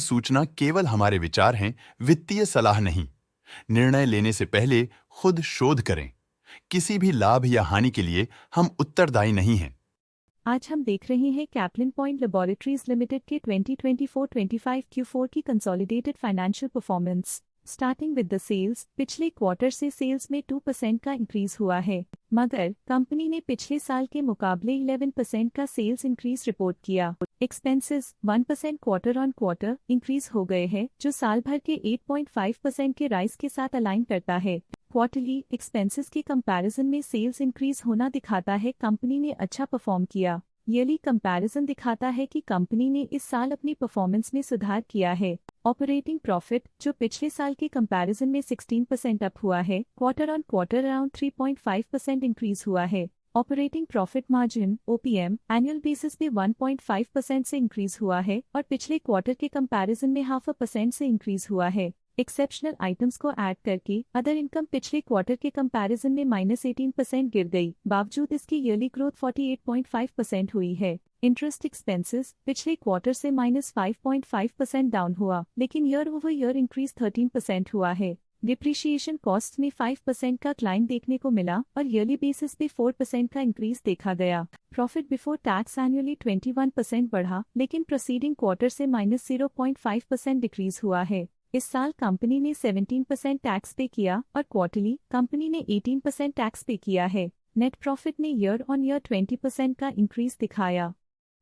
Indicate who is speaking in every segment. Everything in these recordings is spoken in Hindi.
Speaker 1: सूचना केवल हमारे विचार हैं, वित्तीय सलाह नहीं। निर्णय लेने से पहले खुद शोध करें। किसी भी लाभ या हानि के लिए हम उत्तरदायी नहीं हैं।
Speaker 2: आज हम देख रहे हैं कैप्लिन पॉइंट लेबोरेटरीज लिमिटेड के 2024-25 Q4 की consolidated financial performance. Starting with the sales, पिछले क्वार्टर से सेल्स में 2% का इंक्रीज हुआ है, मगर कंपनी ने पिछले साल के मुकाबले 11% का सेल्स इंक्रीज रिपोर्ट किया। Expenses 1% quarter on quarter increase हो गए हैं, जो साल भर के 8.5% के राइज के साथ अलाइन करता है। क्वार्टरली एक्सपेंसेस के कंपैरिजन में सेल्स इंक्रीज होना दिखाता है कंपनी ने अच्छा परफॉर्म किया। ईयरली कंपैरिजन दिखाता है कि कंपनी ने इस साल अपनी परफॉर्मेंस में सुधार किया है। ऑपरेटिंग प्रॉफिट, जो पिछले साल के कंपैरिजन में 16% अप हुआ है, quarter on quarter around 3.5% increase हुआ है। Operating profit margin OPM annual basis पे 1.5% से इंक्रीज हुआ है और पिछले क्वार्टर के कंपैरिजन में 0.5% से इंक्रीज हुआ है। एक्सेप्शनल आइटम्स को ऐड करके अदर इनकम पिछले क्वार्टर के कंपैरिजन में -18% गिर गई, बावजूद इसकी ईयरली ग्रोथ 48.5% हुई है। इंटरेस्ट एक्सपेंसेस पिछले क्वार्टर से -5.5% डाउन हुआ, लेकिन ईयर ओवर ईयर इंक्रीज 13% हुआ है। डिप्रिशिएशन कॉस्ट में 5% का क्लाइम देखने को मिला और ईयरली बेसिस पे 4% का इंक्रीज देखा गया। प्रॉफिट बिफोर टैक्स एनुअली 21% बढ़ा, लेकिन प्रोसीडिंग क्वार्टर से -0.5% डिक्रीज हुआ है। इस साल कंपनी ने 17% टैक्स पे किया और क्वार्टरली कंपनी ने 18% टैक्स पे किया है। नेट प्रॉफिट ने ईयर ऑन ईयर 20% का इंक्रीज दिखाया,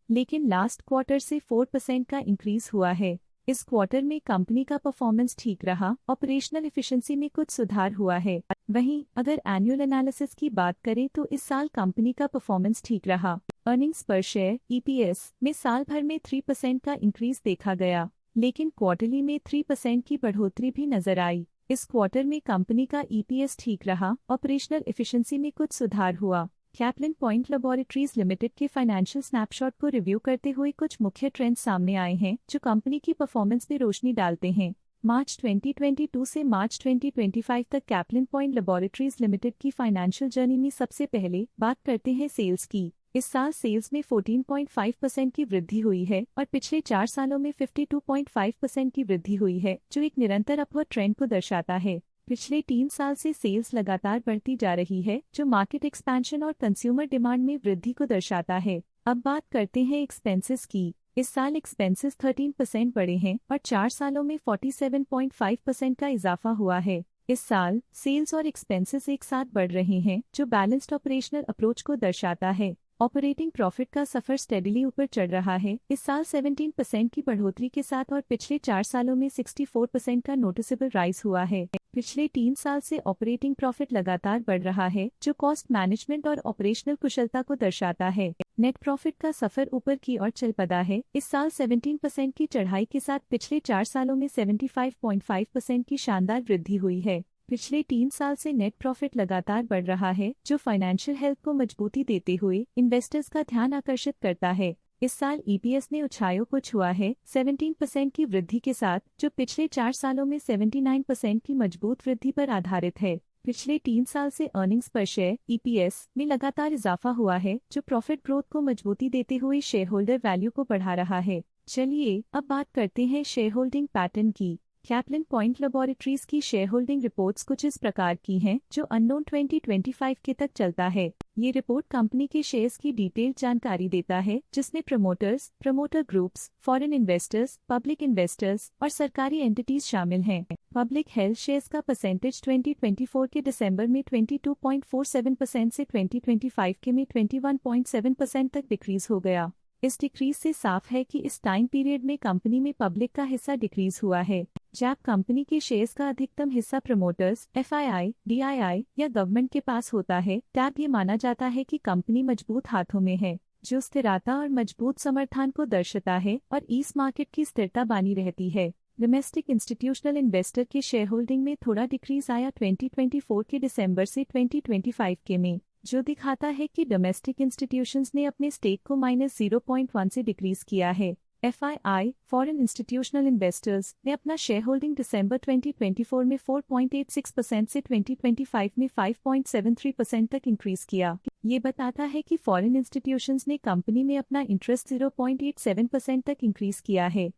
Speaker 2: लेकिन लास्ट क्वार्टर से 4% का इंक्रीज हुआ है। इस क्वार्टर में कंपनी का परफॉर्मेंस ठीक रहा, ऑपरेशनल एफिशिएंसी में कुछ सुधार हुआ है। वहीं अगर एनुअल एनालिसिस की बात करें तो इस साल कंपनी का परफॉर्मेंस ठीक रहा। अर्निंग्स पर शेयर EPS में साल भर में 3% का इंक्रीज देखा गया, लेकिन क्वार्टरली में 3% की बढ़ोतरी भी नजर आई। इस क्वार्टर में कंपनी का EPS ठीक रहा, ऑपरेशनल एफिशिएंसी में कुछ सुधार हुआ। कैप्लिन पॉइंट लेबोरेटरीज लिमिटेड के फाइनेंशियल स्नैपशॉट को रिव्यू करते हुए कुछ मुख्य ट्रेंड्स सामने आए हैं जो कंपनी की परफॉर्मेंस में रोशनी डालते हैं। मार्च 2022 से मार्च 2025 तक कैप्लिन पॉइंट लेबोरेटरीज लिमिटेड की फाइनेंशियल जर्नी में सबसे पहले बात करते हैं सेल्स की। इस साल सेल्स में 14.5% की वृद्धि हुई है और पिछले 4 सालों में 52.5% की वृद्धि हुई है, जो एक निरंतर अपवर्ड ट्रेंड को दर्शाता है। पिछले 3 साल से सेल्स लगातार बढ़ती जा रही है, जो मार्केट एक्सपेंशन और कंज्यूमर डिमांड में वृद्धि को दर्शाता है। अब बात करते हैं एक्सपेंसेस की। इस साल एक्सपेंसेस 13% बढ़े हैं और 4 सालों में 47.5% का इजाफा हुआ है। इस साल सेल्स और एक्सपेंसेस एक साथ बढ़ रहे हैं, जो बैलेंस्ड ऑपरेशनल अप्रोच को दर्शाता है। ऑपरेटिंग प्रॉफिट का सफर स्टेडिली ऊपर चढ़ रहा है, इस साल 17% की बढ़ोतरी के साथ और पिछले 4 सालों में 64% का नोटिसेबल राइज हुआ है। पिछले 3 साल से ऑपरेटिंग प्रॉफिट लगातार बढ़ रहा है, जो कॉस्ट मैनेजमेंट और ऑपरेशनल कुशलता को दर्शाता है। नेट प्रॉफिट का सफर ऊपर की ओर चल पड़ा है, इस साल 17% की चढ़ाई के साथ पिछले 4 सालों में 75.5% की शानदार वृद्धि हुई है। पिछले 3 साल से नेट प्रॉफिट लगातार बढ़ रहा है, जो फाइनेंशियल हेल्थ को मजबूती देते हुए इन्वेस्टर्स का ध्यान आकर्षित करता है। इस साल EPS ने ऊंचाइयों को छुआ है 17% की वृद्धि के साथ, जो पिछले 4 सालों में 79% की मजबूत वृद्धि पर आधारित है। पिछले 3 साल से अर्निंग्स पर शेयर EPS में लगातार इजाफा हुआ है, जो प्रॉफिट ग्रोथ को मजबूती देते हुए शेयर होल्डर वैल्यू को बढ़ा रहा है। चलिए अब बात करते हैं शेयर होल्डिंग पैटर्न की। कैप्लिन पॉइंट लेबोरेटरीज की शेयर होल्डिंग रिपोर्ट्स कुछ इस प्रकार की हैं, जो अननोन 2025 के तक चलता है। ये रिपोर्ट कंपनी के शेयर्स की डिटेल्ड जानकारी देता है, जिसमें promoters, promoter groups, foreign investors, public investors और सरकारी एंटिटीज शामिल हैं। पब्लिक हेल्थ शेयर्स का परसेंटेज 2024 के दिसंबर में 22.47% से 2025 के में 21.7% तक डिक्रीज हो गया। इस डिक्रीज से साफ है कि इस टाइम पीरियड में कंपनी में पब्लिक का हिस्सा डिक्रीज हुआ है। जब कंपनी के शेयर्स का अधिकतम हिस्सा प्रमोटर्स, FII, DII या गवर्नमेंट के पास होता है, तब ये माना जाता है कि कंपनी मजबूत हाथों में है, जो स्थिरता और मजबूत समर्थन को दर्शाता है और इस मार्केट की स्थिरता बनी रहती है। डोमेस्टिक इंस्टीट्यूशनल इन्वेस्टर के शेयर होल्डिंग में थोड़ा डिक्रीज आया 2024 के दिसंबर से 2025 के में, जो दिखाता है कि डोमेस्टिक इंस्टीट्यूशंस ने अपने स्टेक को -0.1 से डिक्रीज किया है। FII, फॉरेन इंस्टीट्यूशनल इन्वेस्टर्स ने अपना शेयर होल्डिंग दिसंबर 2024 में 4.86% से 2025 में 5.73% तक इंक्रीज किया। ये बताता है कि फॉरेन इंस्टीट्यूशंस ने कंपनी में अपना इंटरेस्ट 0.87% तक इंक्रीज किया है।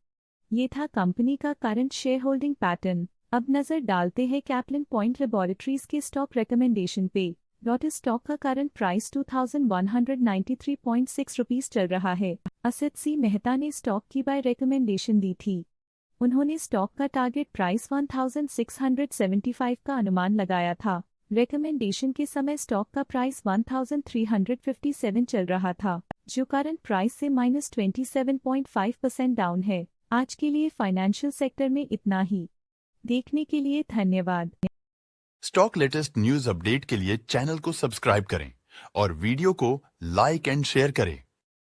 Speaker 2: ये था कंपनी का करंट शेयर होल्डिंग पैटर्न। अब नजर डालते हैं कैप्लिन पॉइंट लेबोरेटरीज के स्टॉक रिकमेंडेशन पे। डॉट स्टॉक का करंट प्राइस 2193.6 रुपीस चल रहा है। असित सी मेहता ने स्टॉक की बाय रिकमेंडेशन दी थी। उन्होंने स्टॉक का टारगेट प्राइस 1675 का अनुमान लगाया था। रिकमेंडेशन के समय स्टॉक का प्राइस 1357 चल रहा था, जो करंट प्राइस से -27.5% डाउन है। आज के लिए फाइनेंशियल सेक्टर में इतना ही। देखने के लिए धन्यवाद।
Speaker 1: स्टॉक लेटेस्ट न्यूज अपडेट के लिए चैनल को सब्सक्राइब करें और वीडियो को लाइक एंड शेयर करें।